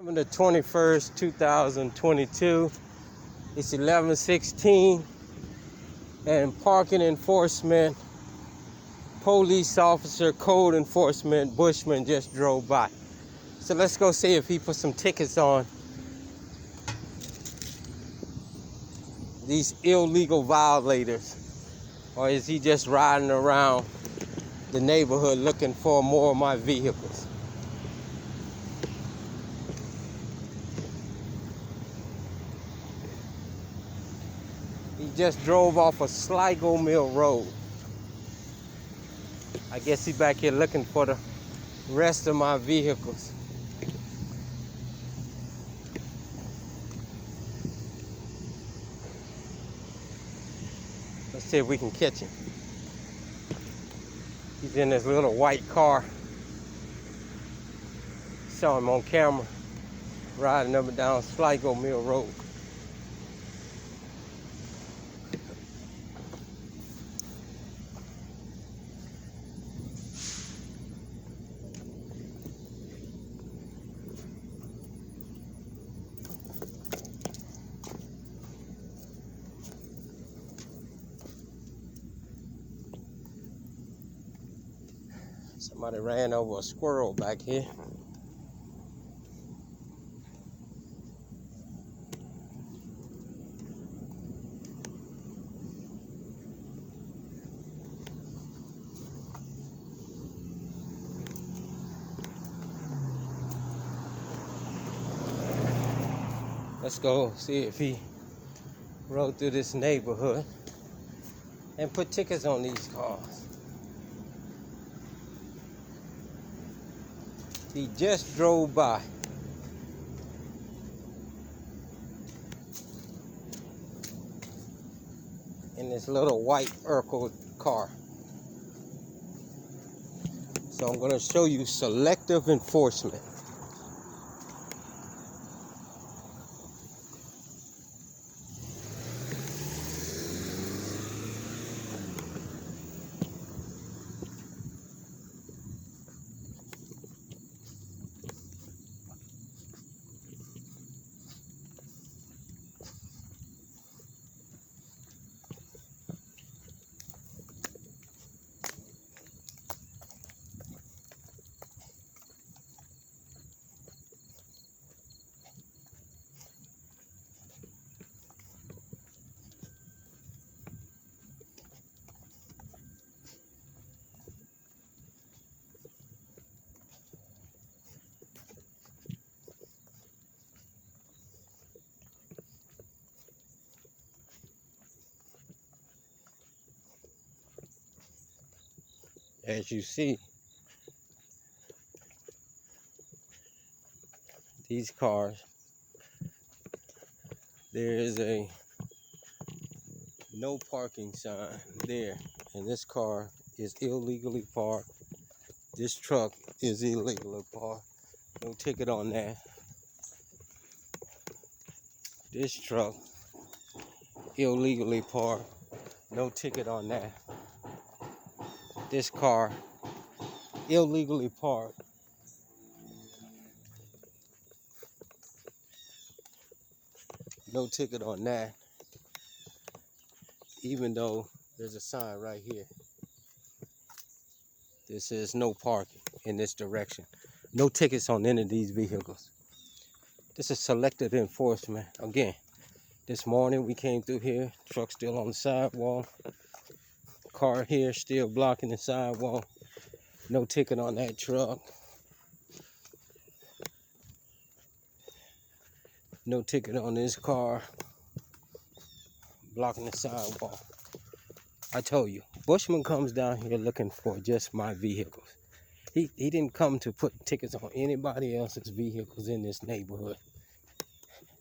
The 21st, 2022. It's 11:16, and parking enforcement, police officer, code enforcement, Bushman just drove by. So let's go see if he put some tickets on these illegal violators, or is he just riding around the neighborhood looking for more of my vehicles. He just drove off of Sligo Mill Road. I guess he's back here looking for the rest of my vehicles. Let's see if we can catch him. He's in this little white car. Saw him on camera riding up and down Sligo Mill Road. Somebody ran over a squirrel back here. Let's go see if he rode through this neighborhood and put tickets on these cars. He just drove by. In this little white Urkel car. So I'm going to show you selective enforcement. As you see, these cars, there is a no parking sign there, and this car is illegally parked. This truck is illegally parked. No ticket on that. This truck illegally parked. No ticket on that. This car illegally parked. No ticket on that. Even though there's a sign right here. This says no parking in this direction. No tickets on any of these vehicles. This is selective enforcement. Again, this morning we came through here. Truck still on the sidewalk. Car here still blocking the sidewalk. No ticket on that truck. No ticket on this car. Blocking the sidewalk. I told you, Bushman comes down here looking for just my vehicles. He didn't come to put tickets on anybody else's vehicles in this neighborhood.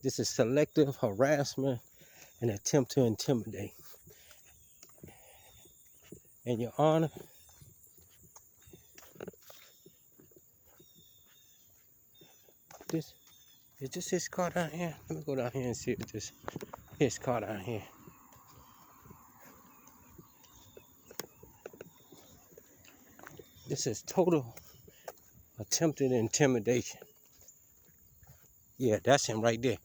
This is selective harassment and attempt to intimidate. And Your Honor, is this his car down here? Let me go down here and see if this his car down here. This is total attempted intimidation. Yeah, that's him right there.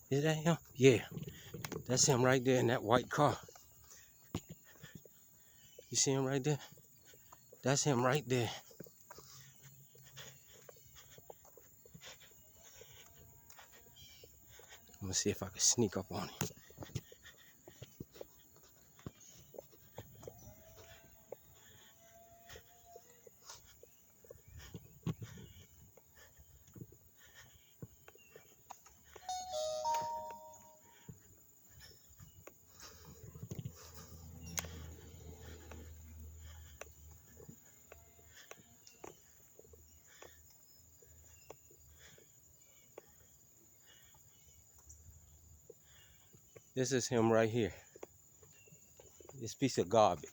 Is that him? Yeah, that's him right there in that white car. You see him right there? That's him right there. I'm gonna see if I can sneak up on him. This is him right here. This piece of garbage.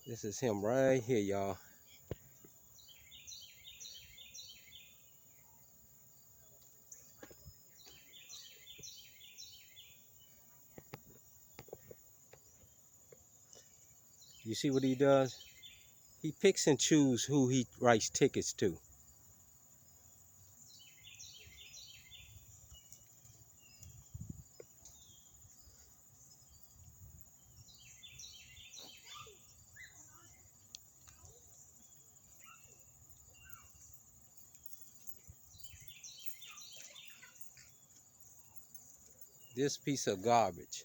This is him right here, y'all. You see what he does? He picks and chooses who he writes tickets to. This piece of garbage.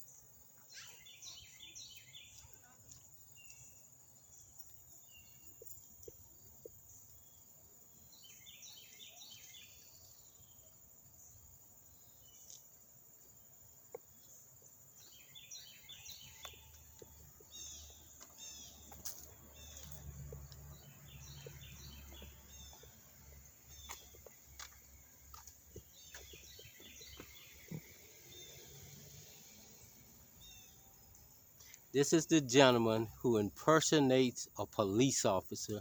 This is the gentleman who impersonates a police officer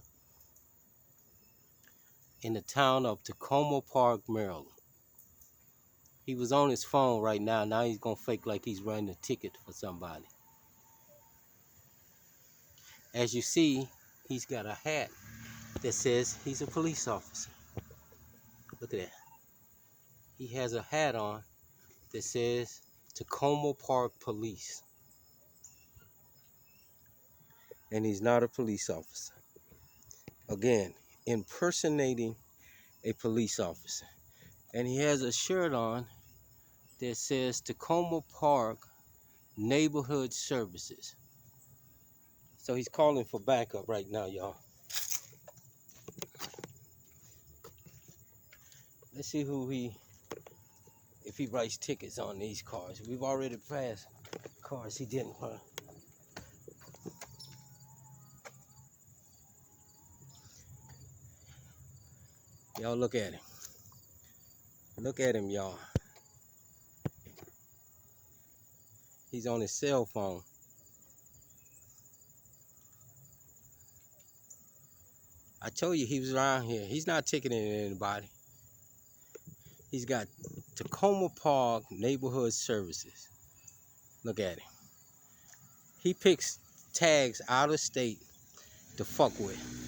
in the town of Takoma Park, Maryland. He was on his phone right now. Now he's gonna fake like he's writing a ticket for somebody. As you see, he's got a hat that says he's a police officer. Look at that. He has a hat on that says Takoma Park Police. And he's not a police officer. Again, impersonating a police officer. And he has a shirt on that says Takoma Park Neighborhood Services. So he's calling for backup right now, y'all. Let's see if he writes tickets on these cars. We've already passed cars he didn't. Y'all look at him. Look at him, y'all. He's on his cell phone. I told you he was around here. He's not ticketing anybody. He's got Takoma Park Neighborhood Services. Look at him. He picks tags out of state to fuck with.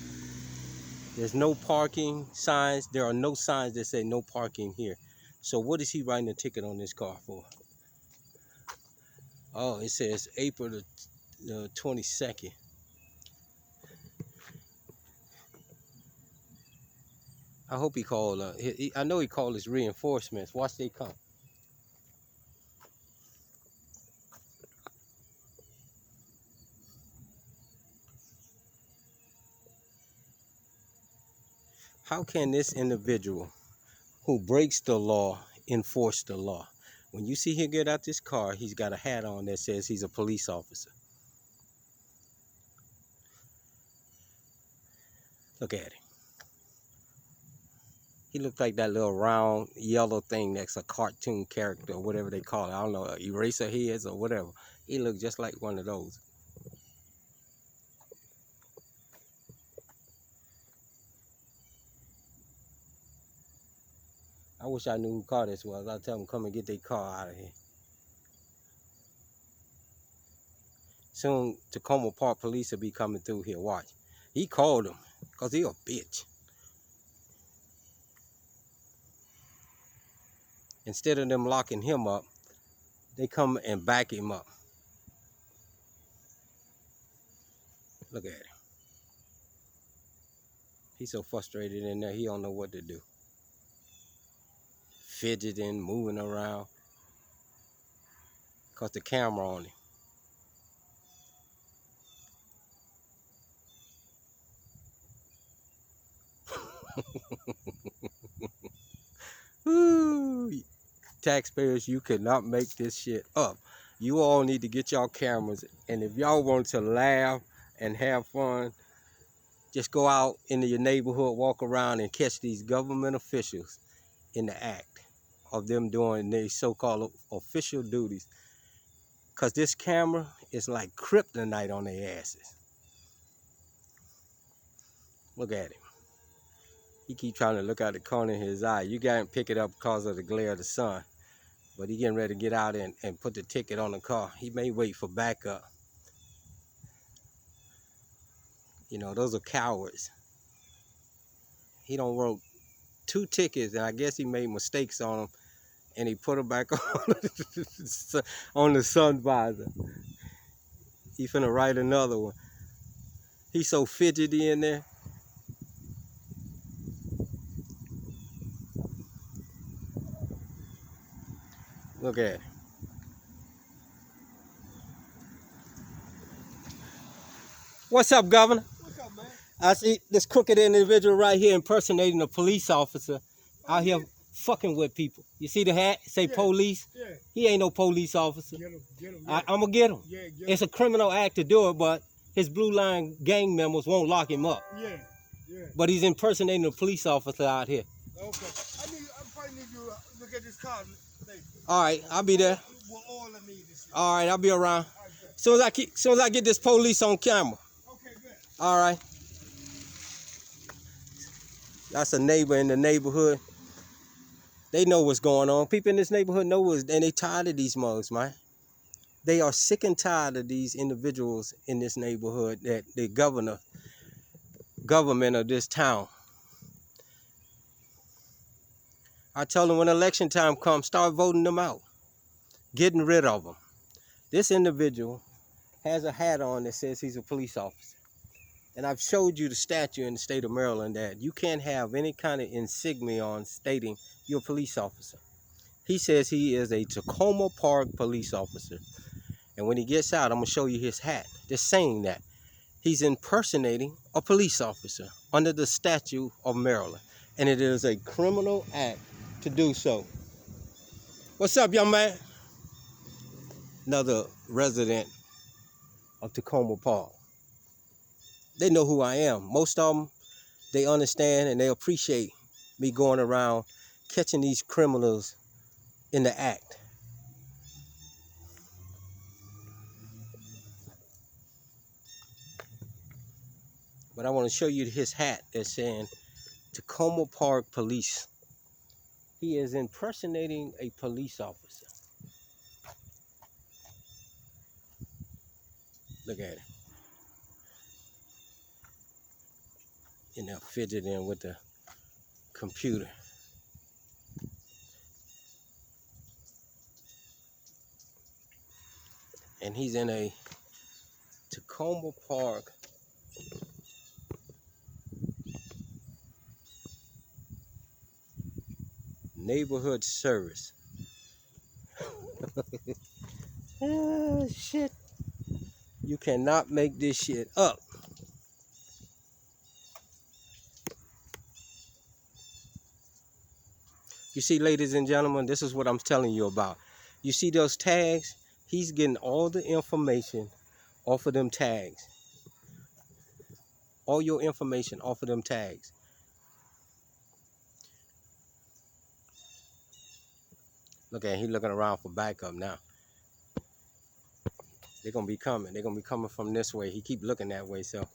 There's no parking signs. There are no signs that say no parking here. So what is he writing a ticket on this car for? Oh, it says April the 22nd. I hope he called. I know he called his reinforcements. Watch they come. How can this individual who breaks the law enforce the law? When you see him get out this car, he's got a hat on that says he's a police officer. Look at him. He looked like that little round yellow thing that's a cartoon character or whatever they call it. I don't know, eraser heads or whatever. He looked just like one of those. I wish I knew who car this was. I'll tell them come and get their car out of here. Soon, Takoma Park police will be coming through here. Watch. He called him because he a bitch. Instead of them locking him up, they come and back him up. Look at him. He's so frustrated in there, he don't know what to do. Fidgeting, moving around. Because the camera on him. Ooh, taxpayers, you cannot make this shit up. You all need to get y'all cameras, and if y'all want to laugh and have fun, just go out into your neighborhood, walk around and catch these government officials in the act of them doing their so-called official duties. Because this camera is like kryptonite on their asses. Look at him. He keep trying to look out the corner of his eye. You can't pick it up because of the glare of the sun. But he getting ready to get out and put the ticket on the car. He may wait for backup. You know, those are cowards. He done wrote 2 tickets, and I guess he made mistakes on them, and he put them back on the sun visor. He finna write another one. He's so fidgety in there. Look at it. What's up, Governor? What's up, man? I see this crooked individual right here impersonating a police officer out here fucking with people. You see the hat? Say police? Yeah. He ain't no police officer. Get him, get him. I'm going to get him. Yeah, get him. It's a criminal act to do it, but his Blue Line gang members won't lock him up. Yeah, yeah. But he's impersonating a police officer out here. Okay. I probably need you to look at this car, baby. All right, I'll be there. We'll all need this shit. All right, I'll be around. Soon as I get this police on camera. Okay, good. All right. That's a neighbor in the neighborhood. They know what's going on. People in this neighborhood know what's, and they tired of these mugs, man. They are sick and tired of these individuals in this neighborhood that the government of this town. I tell them when election time comes, start voting them out. Getting rid of them. This individual has a hat on that says he's a police officer. And I've showed you the statute in the state of Maryland that you can't have any kind of insignia on stating you're a police officer. He says he is a Takoma Park police officer. And when he gets out, I'm going to show you his hat. Just saying that. He's impersonating a police officer under the statute of Maryland. And it is a criminal act to do so. What's up, young man? Another resident of Takoma Park. They know who I am. Most of them, they understand and they appreciate me going around catching these criminals in the act. But I want to show you his hat that's saying Takoma Park Police. He is impersonating a police officer. Look at it. You know, fidgeting with the computer. And he's in a Takoma Park neighborhood service. Oh, shit. You cannot make this shit up. You see, ladies and gentlemen, this is what I'm telling you about. You see those tags? He's getting all the information off of them tags. All your information off of them tags. Look at him, he's looking around for backup now. They're going to be coming. They're going to be coming from this way. He keep looking that way, so.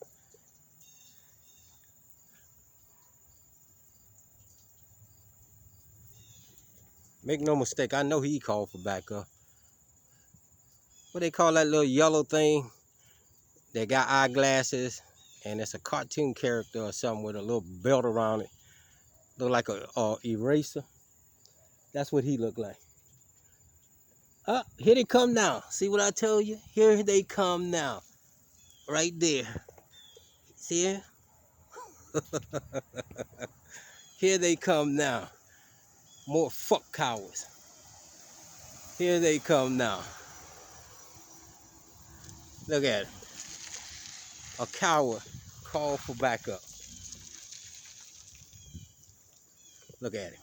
Make no mistake, I know he called for backup. What they call that little yellow thing? They got eyeglasses, and it's a cartoon character or something with a little belt around it. Look like a eraser. That's what he looked like. Here they come now. See what I told you? Here they come now. Right there. See it? Here they come now. More fuck cowards. Here they come now. Look at it. A coward called for backup. Look at it.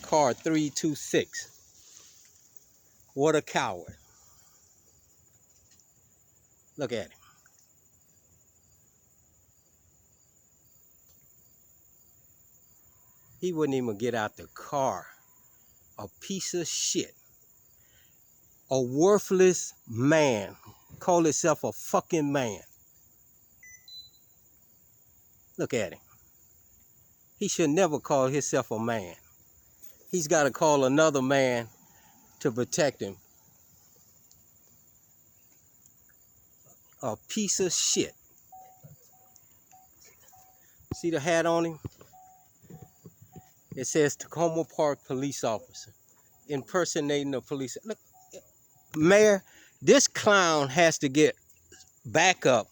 Car 326. What a coward. Look at him. He wouldn't even get out the car. A piece of shit. A worthless man. Call himself a fucking man. Look at him. He should never call himself a man. He's got to call another man to protect him. A piece of shit. See the hat on him? It says Takoma Park police officer. Impersonating a police. Look, Mayor, this clown has to get back up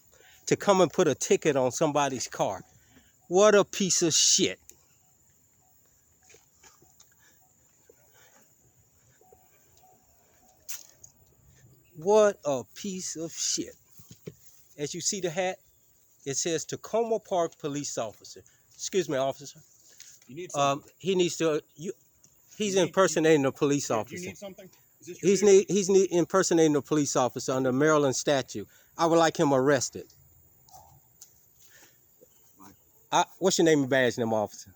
to come and put a ticket on somebody's car. What a piece of shit. What a piece of shit. As you see the hat, it says Takoma Park police officer. Excuse me, officer. You need something. He needs to. He's impersonating a police officer. Do you need something? Is this He's impersonating a police officer under Maryland statute. I would like him arrested. What's your name and badge number, officer?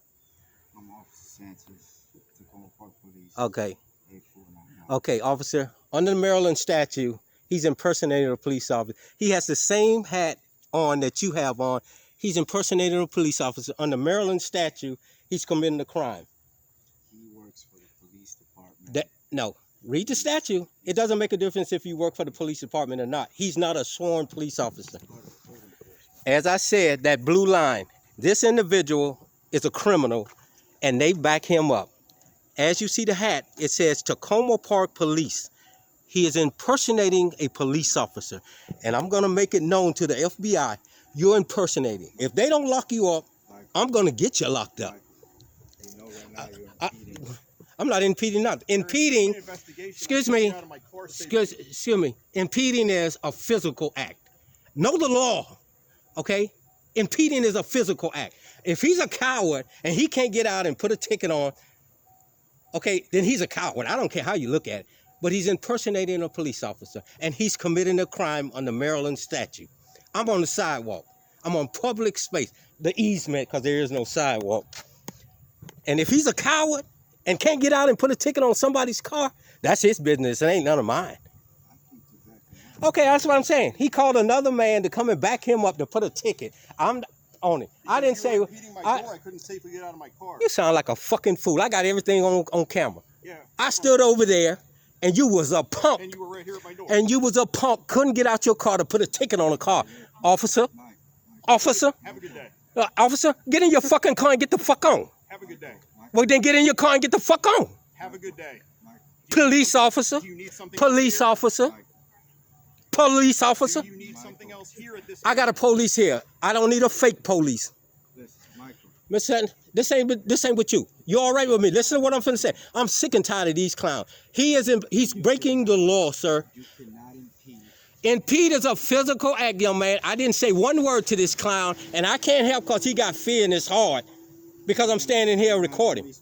I'm Officer Sanchez, Takoma Park Police. Okay. 8499. Okay, officer. Under the Maryland statute, he's impersonating a police officer. He has the same hat on that you have on. He's impersonating a police officer. Under Maryland statute, he's committing a crime. He works for the police department. No. Read the statute. It doesn't make a difference if you work for the police department or not. He's not a sworn police officer. As I said, that blue line, this individual is a criminal, and they back him up. As you see the hat, it says Takoma Park Police. He is impersonating a police officer. And I'm going to make it known to the FBI, you're impersonating. If they don't lock you up, I'm going to get you locked up. You know right now you're impeding. I'm not impeding nothing. Impeding, excuse me, impeding is a physical act. Know the law, okay? Impeding is a physical act. If he's a coward and he can't get out and put a ticket on, okay, then he's a coward. I don't care how you look at it. But he's impersonating a police officer, and he's committing a crime under Maryland statute. I'm on the sidewalk. I'm on public space, the easement, because there is no sidewalk. And if he's a coward and can't get out and put a ticket on somebody's car, that's his business. It ain't none of mine. Okay, that's what I'm saying. He called another man to come and back him up to put a ticket. I'm on it. I didn't say. I couldn't safely get out of my car. You sound like a fucking fool. I got everything on camera. Yeah. I stood over there, and you was a punk. And you were right here at my door. And you was a punk. Couldn't get out your car to put a ticket on a car. Officer. Officer. Have a good day. Officer, get in your fucking car and get the fuck on. Have a good day. Well, then get in your car and get the fuck on. Have a good day. Police officer. Do you need something Police officer. Police officer. Do you need something else here at this I got a police here. I don't need a fake police. Listen, Michael. Miss Sutton, this ain't with you. You all right with me? Listen to what I'm finna say. I'm sick and tired of these clowns. He's breaking the law, sir. You cannot impede. Impede is a physical act, young man. I didn't say one word to this clown, and I can't help because he got fear in his heart. Because I'm standing here recording.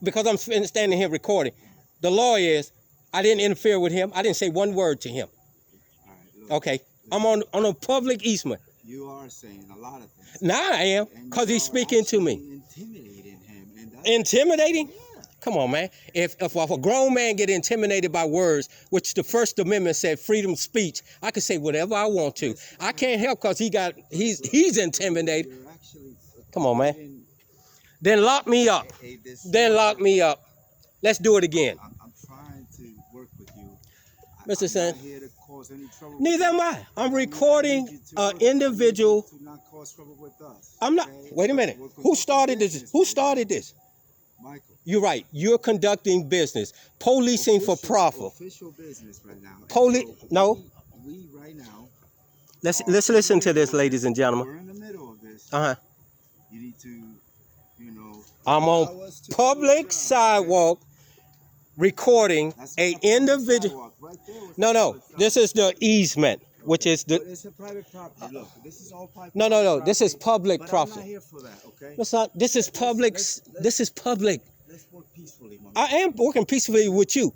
Because I'm standing here recording. The law is, I didn't interfere with him. I didn't say one word to him. All right, look, Okay, I'm on a public easement. You are saying a lot of things. Now I am, because he's speaking to me. Intimidating him. And that's, Intimidating? yeah. Come on, man. If a grown man get intimidated by words, which the First Amendment said freedom of speech, I can say whatever I want to. I can't help because he's intimidated. You're actually Come on, man. And, Then lock me up. hey, this Then lock me up. Let's do it again. I'm trying to work with you. Mr. I'm Sen. not here to cause any trouble. Neither am I. I'm recording an individual. To not cause trouble with us. I'm not. Okay? Wait a minute. Work with Who open started this? business, Who man. started this? Michael. You're right. You're conducting business, policing for profit. Official business right now. No. We right now. Let's listen to this, ladies and gentlemen. We're in the middle of this. Uh huh. You need to, you know. I'm on public sidewalk recording a individual. Right there was No, no. This is the easement, which is But the. it's a private property. Look, this is all private. No, no, no. This is property, public but I'm property. not here for that, okay? It's not. This is public. This is public. Let's work peacefully, my man. I am working peacefully with you.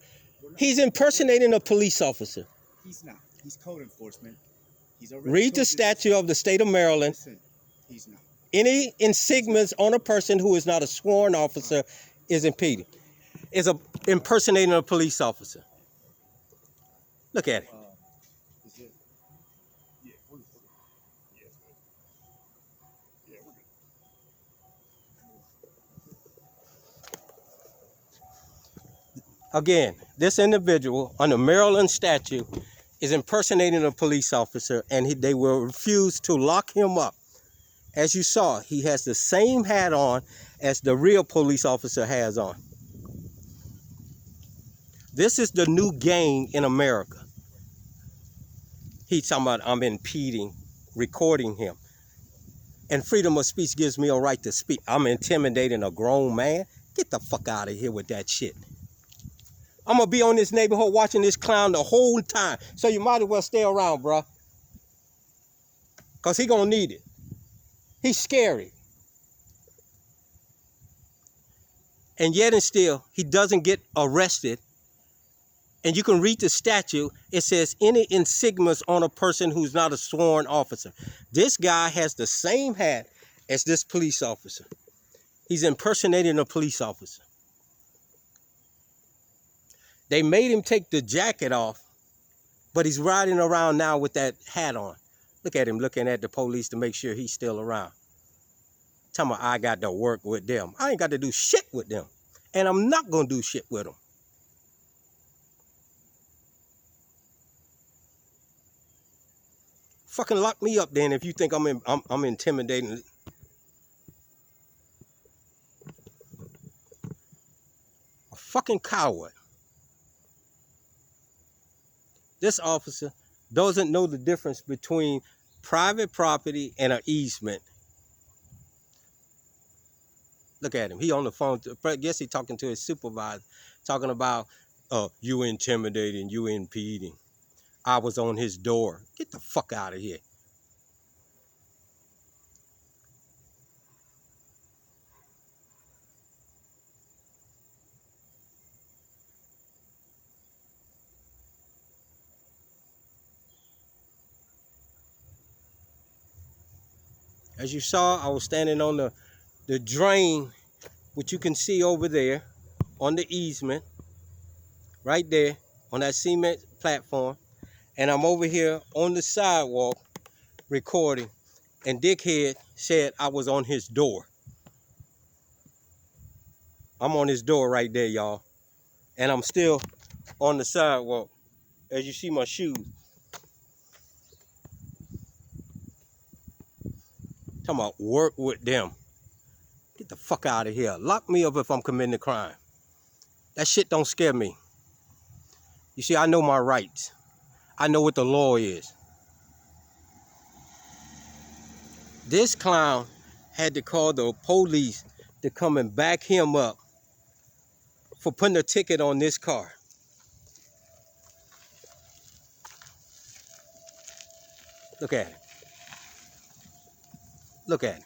He's impersonating a police officer. He's not. He's code enforcement. He's already Read told the you statute of the state of Maryland. Listen, he's not. Any insignias on a person who is not a sworn officer is impeding. Is impersonating a police officer. Look at it. Is it? Yeah, we're good. Yeah, it's good. Yeah, we're good. Again, this individual under Maryland statute is impersonating a police officer, and they will refuse to lock him up. As you saw, he has the same hat on as the real police officer has on. This is the new gang in America. He's talking about I'm impeding, recording him. And freedom of speech gives me a right to speak. I'm intimidating a grown man. Get the fuck out of here with that shit. I'm going to be on this neighborhood watching this clown the whole time. So you might as well stay around, bro. Because he going to need it. He's scary. And yet and still, he doesn't get arrested. And you can read the statute. It says any insignias on a person who's not a sworn officer. This guy has the same hat as this police officer. He's impersonating a police officer. They made him take the jacket off, but he's riding around now with that hat on. Look at him looking at the police to make sure he's still around. Tell me I got to work with them. I ain't got to do shit with them. And I'm not going to do shit with them. Fucking lock me up then if you think I'm intimidating. A fucking coward. This officer doesn't know the difference between private property and an easement. Look at him. He on the phone. I guess he talking to his supervisor, talking about, you intimidating, you impeding. I was on his door. Get the fuck out of here. As you saw, I was standing on the drain, which you can see over there on the easement, right there on that cement platform. And I'm over here on the sidewalk recording. And Dickhead said I was on his door. I'm on his door right there, y'all. And I'm still on the sidewalk. As you see my shoes. Talking about work with them. Get the fuck out of here. Lock me up if I'm committing a crime. That shit don't scare me. You see, I know my rights. I know what the law is. This clown had to call the police to come and back him up for putting a ticket on this car. Look at it. Look at it.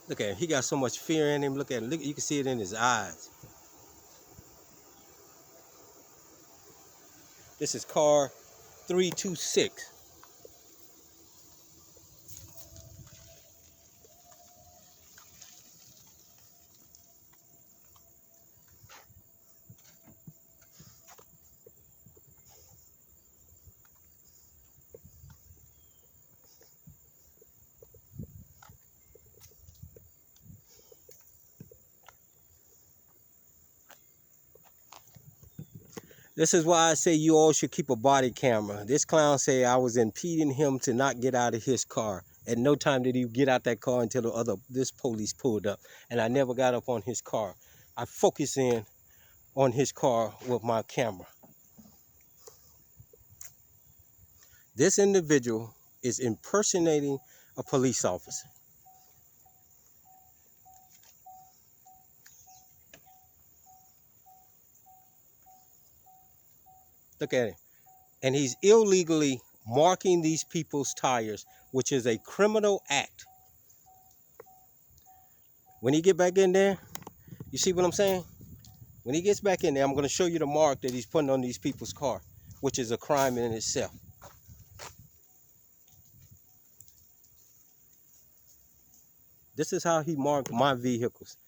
Look at him. He got so much fear in him. Look at him. Look, you can see it in his eyes. This is car 326. This is why I say you all should keep a body camera. This clown say I was impeding him to not get out of his car. At no time did he get out that car until this police pulled up. And I never got up on his car. I focus in on his car with my camera. This individual is impersonating a police officer. Look at it. And he's illegally marking these people's tires, which is a criminal act. When he get back in there, you see what I'm saying? When he gets back in there, I'm going to show you the mark that he's putting on these people's car, which is a crime in itself. This is how he marked my vehicles.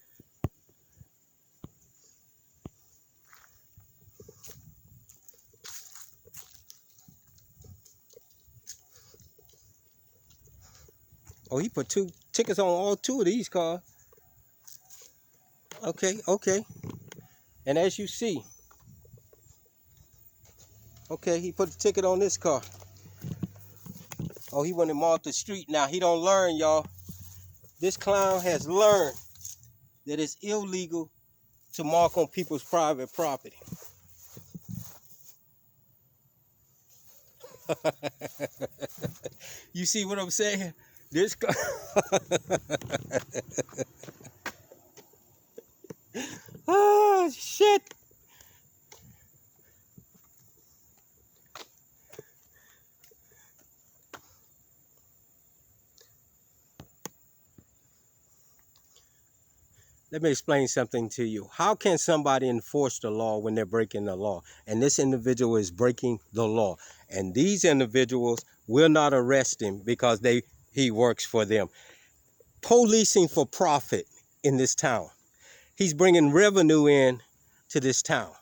Oh, he put 2 tickets on all 2 of these cars. Okay, okay. And as you see, okay, he put the ticket on this car. Oh, he went and marked the street. Now, he don't learn, y'all. This clown has learned that it's illegal to mark on people's private property. You see what I'm saying? This car. Oh, shit. Let me explain something to you. How can somebody enforce the law when they're breaking the law? And this individual is breaking the law. And these individuals will not arrest him because he works for them. Policing for profit in this town. He's bringing revenue in to this town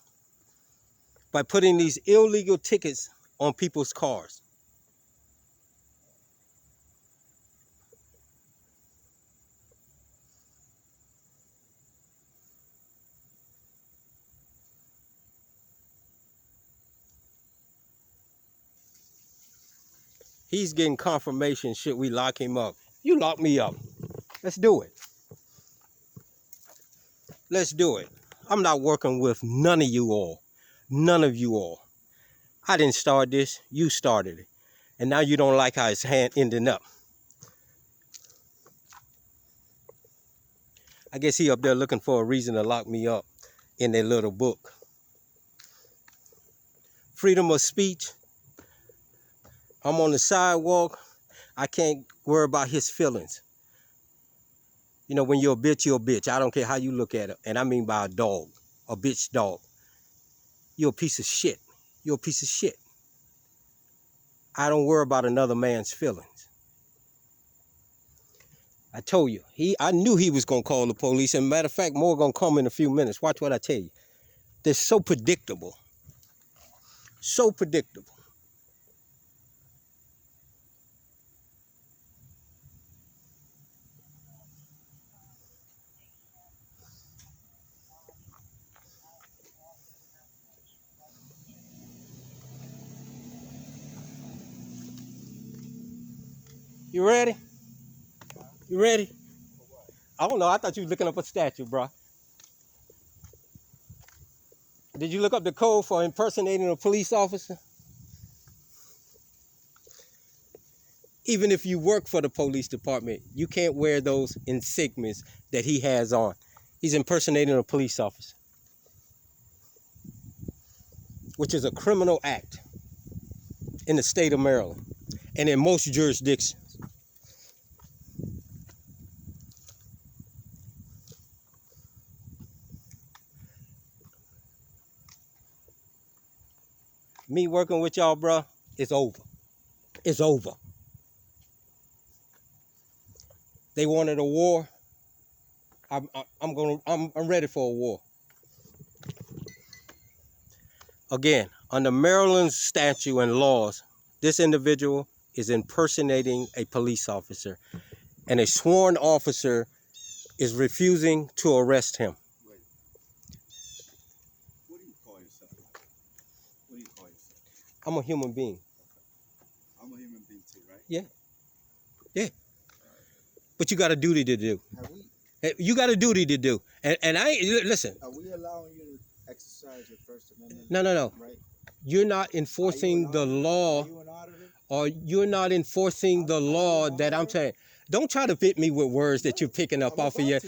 by putting these illegal tickets on people's cars. He's getting confirmation should we lock him up. You lock me up. Let's do it. Let's do it. I'm not working with none of you all. None of you all. I didn't start this. You started it. And now you don't like how his hand ending up. I guess he up there looking for a reason to lock me up in their little book. Freedom of speech. I'm on the sidewalk. I can't worry about his feelings. You know, when you're a bitch, you're a bitch. I don't care how you look at it. And I mean by a dog, a bitch dog. You're a piece of shit. You're a piece of shit. I don't worry about another man's feelings. I told you, I knew he was going to call the police. And matter of fact, more going to come in a few minutes. Watch what I tell you. They're so predictable. So predictable. You ready? You ready? I don't know. I thought you was looking up a statue, bro. Did you look up the code for impersonating a police officer? Even if you work for the police department, you can't wear those insignias that he has on. He's impersonating a police officer, which is a criminal act in the state of Maryland and in most jurisdictions. Me working with y'all, bro, it's over. It's over. They wanted a war. I'm ready for a war. Again, under Maryland's statute and laws, this individual is impersonating a police officer, and a sworn officer is refusing to arrest him. Wait. What do you call yourself? What do you call yourself? I'm a human being. I'm a human being too, right? Yeah. Yeah. But you got a duty to do. Have we? You got a duty to do. And I listen. Are we allowing you to exercise your First Amendment? No. Right. You're not enforcing the law, Are you an auditor? or you're not enforcing the law that I'm saying. Don't try to fit me with words that you're picking up off of your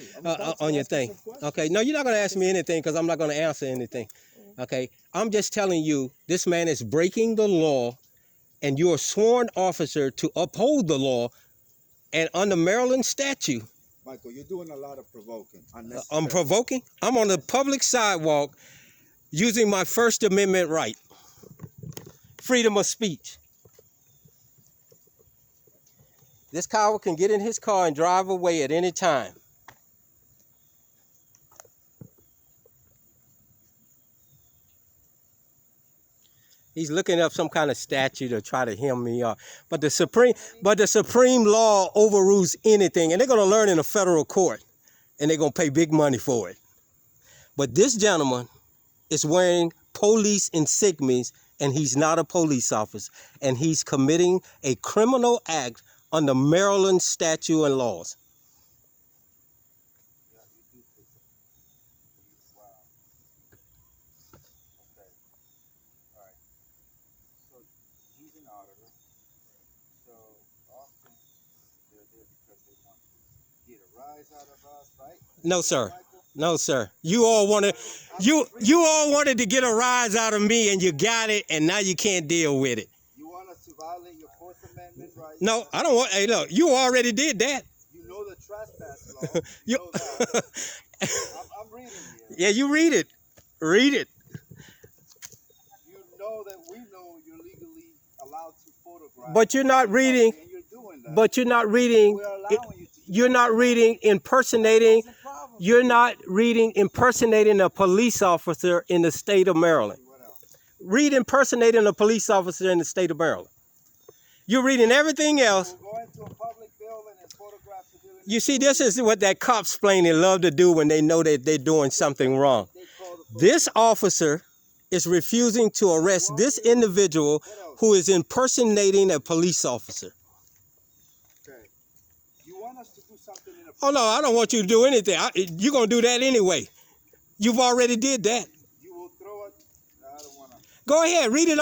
on your thing. Okay, no, you're not going to ask me anything because I'm not going to answer anything. Okay, I'm just telling you this man is breaking the law, and you're a sworn officer to uphold the law, and under Maryland statute. Michael, you're doing a lot of provoking. I'm provoking. I'm on the public sidewalk using my First Amendment right. Freedom of speech. This coward can get in his car and drive away at any time. He's looking up some kind of statute to try to hem me up. But the supreme law overrules anything, and they're going to learn in a federal court, and they're going to pay big money for it. But this gentleman is wearing police insignias, and he's not a police officer, and he's committing a criminal act under Maryland statute and laws. Yeah, you do take it. Wow. Okay. All right. So he's an auditor. So often they're there because they want to get a rise out of us, right? No, sir. No, sir. You all wanted to get a rise out of me, and you got it, and now you can't deal with it. You want us to violate your Fourth Amendment rights? No, I don't want. Hey, look, you already did that. You know the trespass law. You know that. I'm reading here. Yeah, you read it. Read it. You know that we know you're legally allowed to photograph. But you're not reading. And you're doing that. But you're not reading. We're allowing you to. You're not reading impersonating. You're not reading impersonating a police officer in the state of Maryland. What else? Read impersonating a police officer in the state of Maryland. You're reading everything else. We'll go into a public building and photograph civilians. You see, this is what that cops plainly love to do when they know that they're doing something wrong. This officer is refusing to arrest this individual who is impersonating a police officer. Okay. You want us to do something in a Oh, no, I don't want you to do anything. You're going to do that anyway. You've already did that. You will throw it. I don't want to. Go ahead, read it.